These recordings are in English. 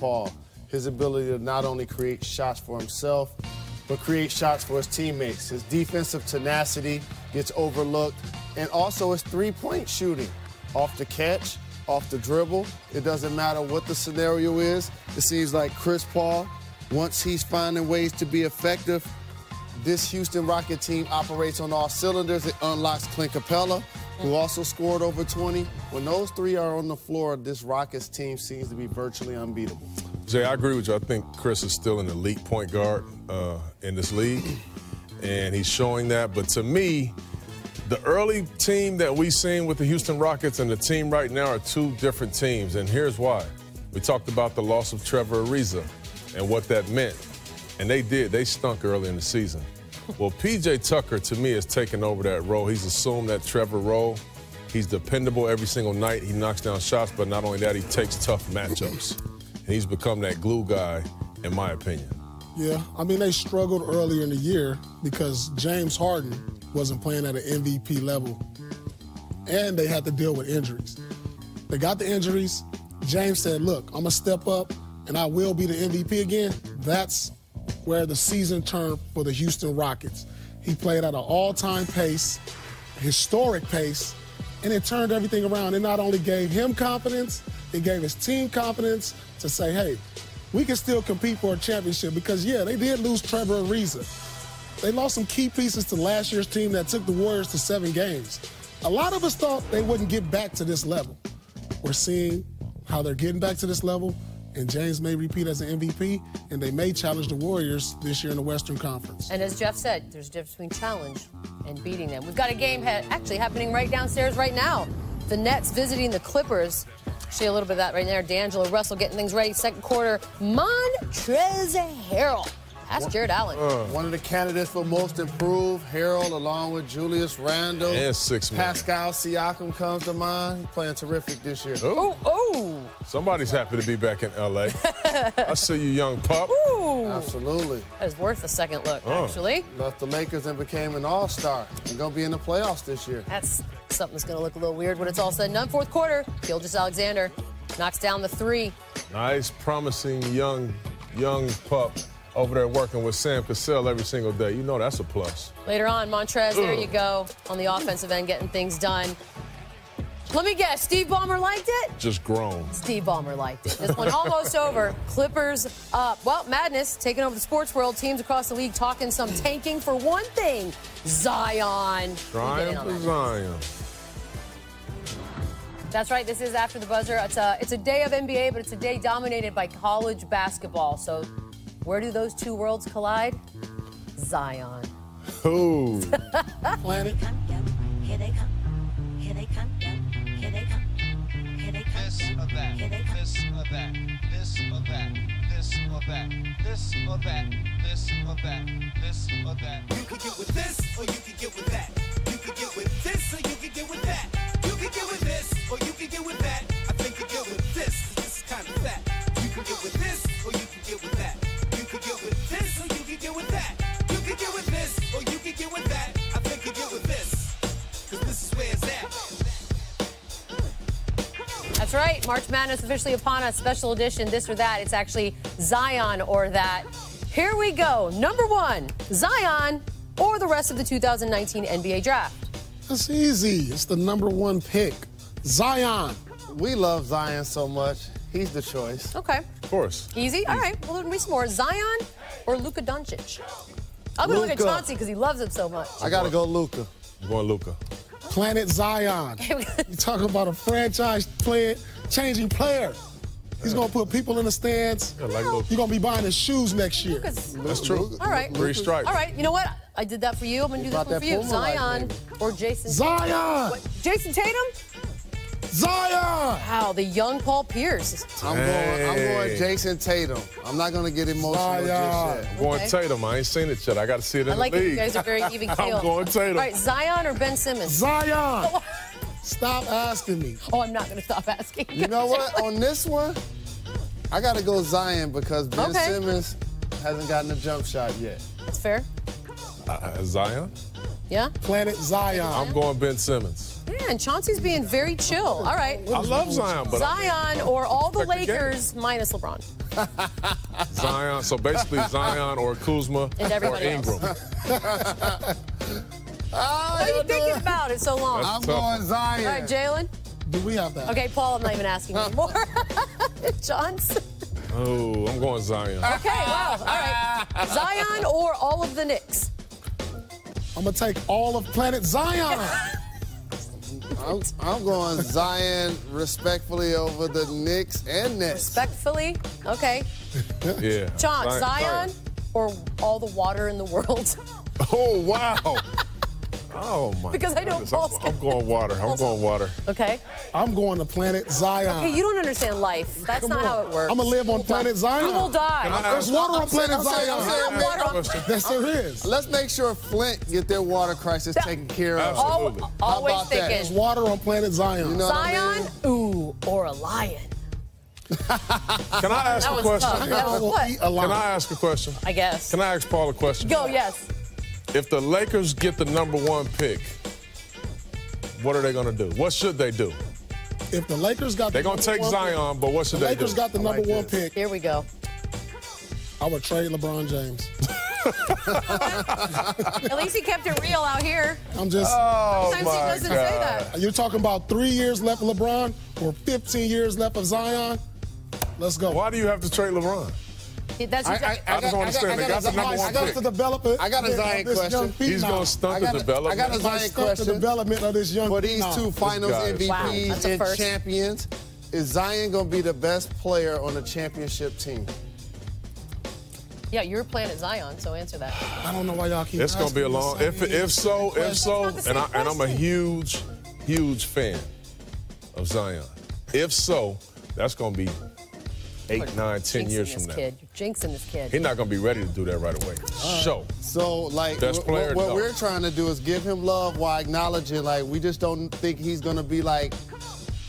Paul. His ability to not only create shots for himself, but create shots for his teammates. His defensive tenacity gets overlooked, and also his three-point shooting. Off the catch, off the dribble, it doesn't matter what the scenario is. It seems like Chris Paul, once he's finding ways to be effective, this Houston Rocket team operates on all cylinders. It unlocks Clint Capella, who also scored over 20. When those three are on the floor, this Rockets team seems to be virtually unbeatable. Jay, I agree with you. I think Chris is still an elite point guard in this league, and he's showing that. But to me, the early team that we've seen with the Houston Rockets and the team right now are two different teams, and here's why. We talked about the loss of Trevor Ariza and what that meant, and they stunk early in the season. Well, P.J. Tucker, to me, has taken over that role. He's assumed that Trevor role. He's dependable every single night. He knocks down shots, but not only that, he takes tough matchups. And he's become that glue guy, in my opinion. Yeah, I mean, they struggled earlier in the year because James Harden wasn't playing at an MVP level, and they had to deal with injuries. They got the injuries. James said, look, I'm going to step up, and I will be the MVP again. That's where the season turned for the Houston Rockets. He played at an all-time pace, historic pace, and it turned everything around. It not only gave him confidence, it gave his team confidence to say, hey, we can still compete for a championship because, yeah, they did lose Trevor Ariza. They lost some key pieces to last year's team that took the Warriors to 7 games. A lot of us thought they wouldn't get back to this level. We're seeing how they're getting back to this level, and James may repeat as an MVP, and they may challenge the Warriors this year in the Western Conference. And as Jeff said, there's a difference between challenge and beating them. We've got a game actually happening right downstairs right now. The Nets visiting the Clippers. See a little bit of that right there. D'Angelo Russell getting things ready. Second quarter, Montrezl Harrell. That's Jared Allen. One of the candidates for most improved. Harrell, along with Julius Randle. And 6 men. Pascal Siakam comes to mind. He's playing terrific this year. Oh. Somebody's happy to be back in L.A. I see you, young pup. Ooh. Absolutely. That is worth a second look, actually. Left the Lakers and became an all-star. And going to be in the playoffs this year. That's something that's going to look a little weird when it's all said and done. Fourth quarter, Gilgeous-Alexander knocks down the 3. Nice, promising young pup over there working with Sam Cassell every single day. You know that's a plus. Later on, Montrez, there you go, on the offensive end, getting things done. Let me guess, Steve Ballmer liked it? Just grown. Steve Ballmer liked it. This one almost over. Clippers up. Well, madness taking over the sports world. Teams across the league talking some tanking for one thing. Zion. Triumph for Zion. That's right. This is After the Buzzer. It's a day of NBA, but it's a day dominated by college basketball. So where do those two worlds collide? Zion. Ooh. Planet. Here they come. Here they come. Here they come. Here they come. This or that. This or that. This or that. This or that. This or that. This or that. This or that. You can get with this or you can get with that. You can get with this or you can get with that. You can get with this or you can get with that. I think you get with this. This is kind of fat. You can get with this or you can get with that. You can get with this or you can get with that. You can get with this or you can get with that. I think you get with this. Cause this is where it's at. That's right. March Madness officially upon us. Special edition, this or that. It's actually Zion or that. Here we go. Number 1, Zion or the rest of the 2019 NBA draft. That's easy. It's the number 1 pick. Zion. We love Zion so much. He's the choice. Okay. Of course. Easy? All right. Well, there'll be some more. Zion or Luka Doncic? I'm going to look at Chauncey because he loves him so much. I got to go Luka. I'm going Luka. Planet Zion. You're talking about a franchise changing player. He's going to put people in the stands. Yeah, like Luka. You're going to be buying his shoes next year. That's true. All right. 3 stripes. All right. You know what? I did that for you. I'm going to do this one for you. Zion or Jason Zion. What? Jason Tatum? Zion. Wow, the young Paul Pierce. I'm going Jason Tatum. I'm not going to get emotional just yet. I'm going Tatum. I ain't seen it yet. I got to see it in the league. I like it. You guys are very even keel. I'm going Tatum. All right, Zion or Ben Simmons? Zion. Stop asking me. Oh, I'm not going to stop asking. You know what? On this one, I got to go Zion because Ben Simmons hasn't gotten a jump shot yet. That's fair. Zion? Yeah? Planet Zion. I'm going Ben Simmons. Yeah, Man, Chauncey's being very chill. All right. I love Zion, but Zion or all the Respect the game. Lakers minus LeBron. Zion. So basically, Zion or Kuzma And or everybody Ingram. What are you thinking about it so long? I'm Tough. going Zion. All right, Jalen. Do we have that? Okay, Paul, I'm not even asking anymore. Chauncey. Oh, I'm going Zion. Okay, wow. All right. Zion or all of the Knicks? I'm going to take all of Planet Zion. I'm going Zion respectfully over the Knicks and Nets. Respectfully? Okay. Yeah. Zion or all the water in the world? Oh, wow. Oh, my Because I know goodness. Paul's I'm going water. I'm going water. Okay. I'm going to Planet Zion. Okay, you don't understand life. That's Come not on. how it works. I'm going to live on Planet Zion. You will die. There's water on Planet I'm saying- Zion. Yes, there is. Let's make sure Flint get their water crisis taken care of. Absolutely. Always about that? There's thinking. water on Planet Zion. You know what I Zion, ooh, or a lion. Can I ask That a was question? tough. That was will what? eat a Can lion. I ask a question? I guess. Can I ask Paul a question? Go, yes. If the Lakers get the #1 pick, what are they going to do? What should they do? If the Lakers got They're the going to take number one pick, Zion, but what should the they do? Lakers got the number one pick, Here we go. I would trade LeBron James. At least he kept it real out here. I'm just. Sometimes he doesn't say that. You're talking about 3 years left of LeBron or 15 years left of Zion? Let's go. Why do you have to trade LeBron? That's your I just don't understand. They got the number one to pick. develop it. I got a Zion question. He's going to stunt the development. I got a Might Zion stunt the question. development of this young For these phenom. two finals guy is- Wow, MVPs that's a and first. champions, is Zion going to be the best player on the championship team? Yeah, you're Planet Zion, so answer that. I don't know why y'all keep. It's going to be a asking long. the If same so, question. and I'm a huge fan of Zion. If so, that's going to be 8, 9, 10 years from now. You're jinxing this kid. He's not going to be ready to do that right away. So, like, Best player, what no. we're trying to do is give him love while acknowledging, like, we just don't think he's going to be like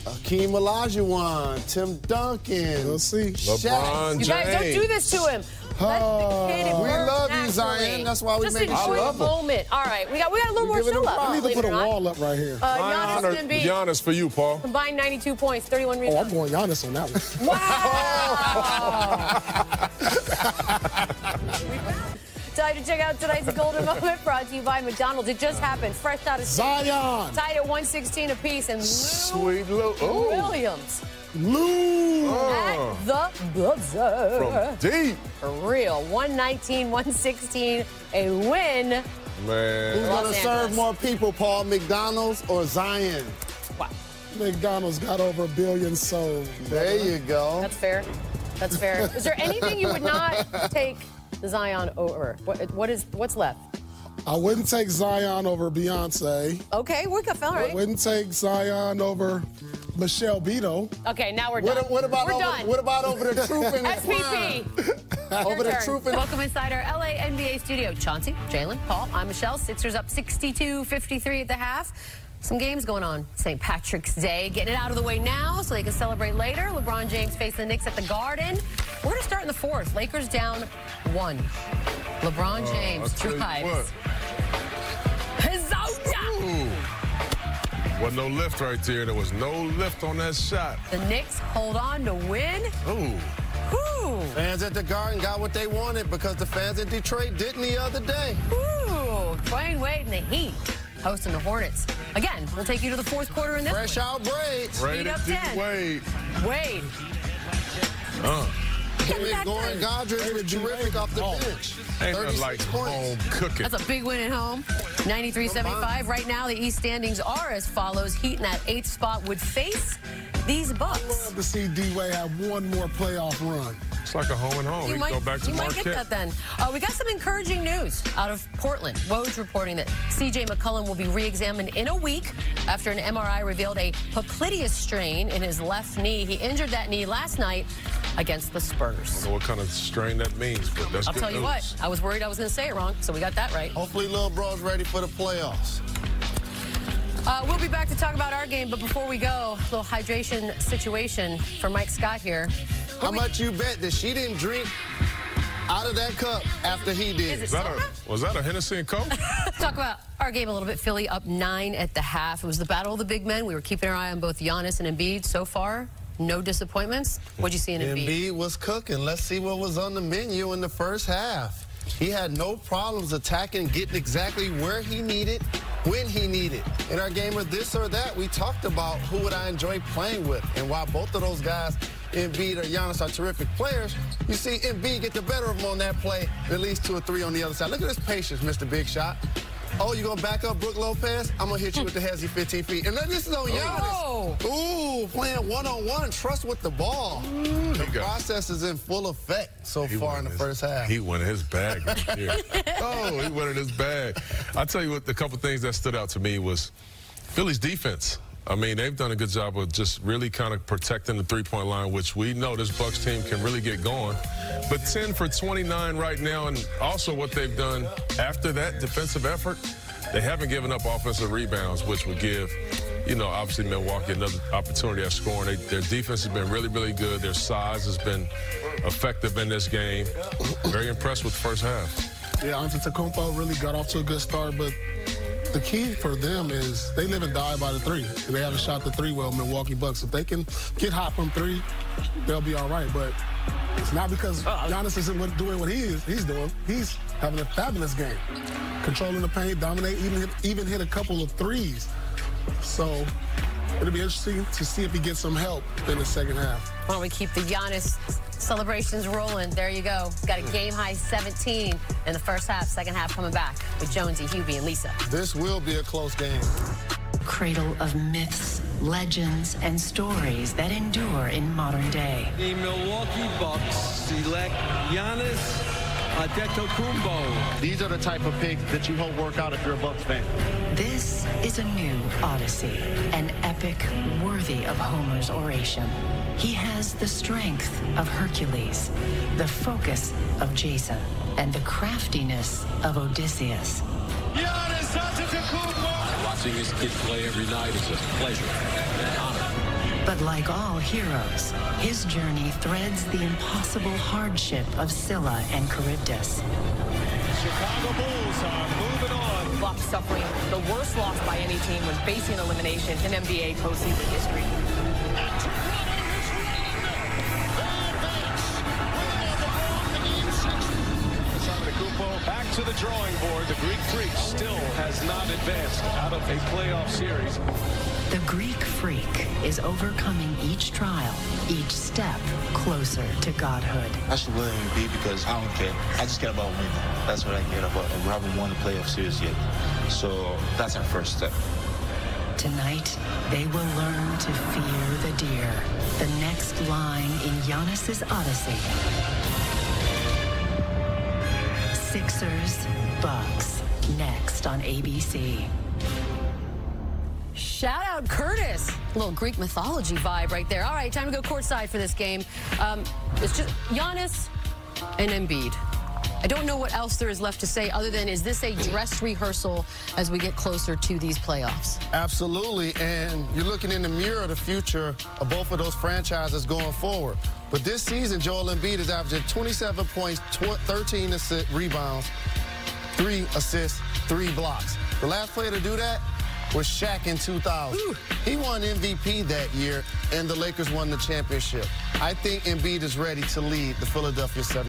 Hakeem Olajuwon, Tim Duncan. We'll see. LeBron You James. guys, don't do this to him. Let the kid We work love you, naturally. Zion. That's why we Just make enjoy sure. the moment. All right, we got a little more giving show him left. props. I need to believe put it a or not. wall up right here. Giannis Zion or and Embiid Giannis for you, Paul. combined 92 points, 31 Oh, I'm rebounds. going Giannis on that one. Time to check out tonight's golden moment brought to you by McDonald's. It just happened, fresh out of Zion. tied at 116 apiece, and Lou Sweet Lou. Oh, Williams Lou. at the buzzer. from deep. For real, 119-116, a win. Who's Man. going Los to serve Angeles. more people, Paul? McDonald's or Zion? Wow, McDonald's got over 1 billion sold. There you go. that's fair. That's fair. Is there anything you would not take Zion over? What's left? I wouldn't take Zion over Beyonce. Okay, we got all I right. wouldn't take Zion over Michelle Beto. Okay, now we're done. What about we're over, done. what about over the truth and the SPP. crime? Over the Your turn. truth and Welcome inside our LA NBA studio. Chauncey, Jalen, Paul, I'm Michelle. Sixers up 62-53 at the half. Some games going on. St. Patrick's Day. Getting it out of the way now so they can celebrate later. LeBron James facing the Knicks at the Garden. We're going to start in the fourth. Lakers down 1. LeBron James I'll tell you drives. what. Ooh. Wasn't no lift right there. There was no lift on that shot. The Knicks hold on to win. Ooh. Whew. Fans at the Garden got what they wanted because the fans in Detroit didn't the other day. Whew. Dwayne Wade and the Heat hosting the Hornets. Again, we'll take you to the fourth quarter in this Fresh one. out braids. Rated up D 10. Wade. Wade. Jimmy back Goran then. Godric was terrific off the bench. Ain't nothing 36 like points. home cooking. That's a big win at home. 93-75. Right now, the East standings are as follows. Heat in that 8th spot would face these Bucks. Love to see D-Wade have one more playoff run. It's like a home and home. You We can go back to might get Marquette. that then. We got some encouraging news out of Portland. Woj reporting that C.J. McCollum will be re-examined in a week after an MRI revealed a popliteus strain in his left knee. He injured that knee last night against the Spurs. I don't know what kind of strain that means, but that's I'll good tell you news. what, I was worried I was going to say it wrong, so we got that right. Hopefully, little bro's ready for the playoffs. We'll be back to talk about our game, but before we go, a little hydration situation for Mike Scott here. How much you bet that she didn't drink out of that cup after he did. Was that a Hennessy and Coke? Let's talk about our game a little bit. Philly up 9 at the half. It was the battle of the big men. We were keeping our eye on both Giannis and Embiid. So far, no disappointments. What'd you see in Embiid? Embiid was cooking. Let's see what was on the menu in the first half. He had no problems attacking, getting exactly where he needed, when he needed. In our game of this or that, we talked about who would I enjoy playing with. And while both of those guys, Embiid or Giannis, are terrific players, you see Embiid get the better of him on that play, at least 2 or 3 on the other side. Look at his patience, Mr. Big Shot. Oh, you gonna back up Brook Lopez? I'm gonna hit you with the hezzy 15 feet. And then this is on Giannis. Ooh, playing one-on-one, trust with the ball. The process is in full effect so far in the first half. He went in his bag right here. Oh, he went in his bag. I'll tell you what, the couple things that stood out to me was Philly's defense. I mean, they've done a good job of just really kind of protecting the three-point line, which we know this Bucks team can really get going. But 10 for 29 right now, and also what they've done after that defensive effort, they haven't given up offensive rebounds, which would give, you know, obviously Milwaukee another opportunity at scoring. Their defense has been really, really good. Their size has been effective in this game. Very impressed with the first half. Yeah, Antetokounmpo really got off to a good start, but the key for them is they live and die by the three. They haven't shot the three well, Milwaukee Bucks. If they can get hot from three, they'll be all right. But it's not because Giannis isn't doing what he's doing. He's having a fabulous game. Controlling the paint, dominate, even hit a couple of threes. So it'll be interesting to see if he gets some help in the second half. Why don't we keep the Giannis celebrations rolling? There you go. Got a game-high 17 in the first half. Second half coming back with Jonesy, Hubie, and Lisa. This will be a close game. Cradle of myths, legends, and stories that endure in modern day. The Milwaukee Bucks select Giannis Antetokounmpo. These are the type of picks that you hope work out if you're a Bucks fan. This is a new Odyssey, an epic worthy of Homer's oration. He has the strength of Hercules, the focus of Jason, and the craftiness of Odysseus. Giannis Antetokounmpo. Watching this kid play every night is a pleasure and an honor. But like all heroes, his journey threads the impossible hardship of Scylla and Charybdis. Chicago Bulls are moving on. Bucks suffering the worst loss by any team when facing elimination in NBA postseason history. Back to the drawing board. The Greek Freak still has not advanced out of a playoff series. The Greek Freak is overcoming each trial, each step closer to godhood. I should win MVP because I don't care. I just care about winning. That's what I care about. And we haven't won the playoff series yet. So that's our first step. Tonight, they will learn to fear the deer. The next line in Giannis's Odyssey. Sixers, Bucks, next on ABC. Shout out Curtis. A little Greek mythology vibe right there. All right, time to go courtside for this game. It's just Giannis and Embiid. I don't know what else there is left to say other than, is this a dress rehearsal as we get closer to these playoffs? Absolutely, and you're looking in the mirror of the future of both of those franchises going forward. But this season, Joel Embiid is averaging 27 points, 13 rebounds, 3 assists, 3 blocks. The last player to do that was Shaq in 2000. Ooh. He won MVP that year, and the Lakers won the championship. I think Embiid is ready to lead the Philadelphia 76ers.